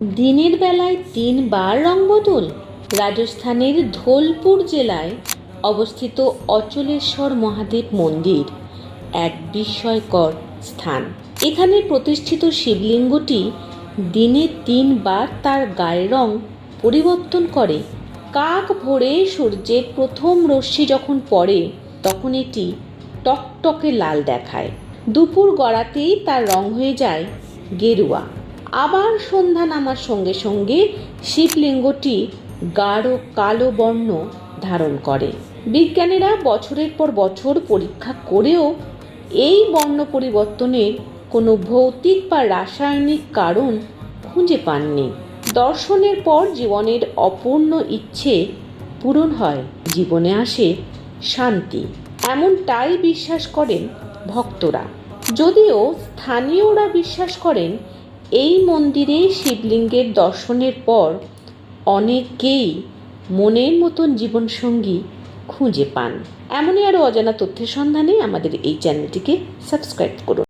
দিনের বেলায় 3 বার রং বদল। রাজস্থানের ধোলপুর জেলায় অবস্থিত অচলেশ্বর মহাদেব মন্দির এক বিস্ময়কর স্থান। এখানে প্রতিষ্ঠিত শিবলিঙ্গটি দিনে 3 বার তার গায়ের রং পরিবর্তন করে। কাক ভোরে সূর্যের প্রথম রশ্মি যখন পড়ে তখন এটি টকটকে লাল দেখায়। দুপুর গড়াতেই তার রং হয়ে যায় গেরুয়া। আবার সন্ধ্যা নামার সঙ্গে সঙ্গে শিবলিঙ্গটি গাঢ় কালো বর্ণ ধারণ করে। বিজ্ঞানীরা বছরের পর বছর পরীক্ষা করেও এই বর্ণ পরিবর্তনের কোনো ভৌতিক বা রাসায়নিক কারণ খুঁজে পাননি। দর্শনের পর জীবনের অপূর্ণ ইচ্ছে পূরণ হয়, জীবনে আসে শান্তি, এমনটাই বিশ্বাস করেন ভক্তরা। যদিও স্থানীয়রা বিশ্বাস করেন এই মন্দিরে শিবলিঙ্গের দর্শনের পর অনেকেই মনের মতন জীবনসঙ্গী খুঁজে পান। এমনই আরও অজানা তথ্যের সন্ধানে আমাদের এই চ্যানেলটিকে সাবস্ক্রাইব করুন।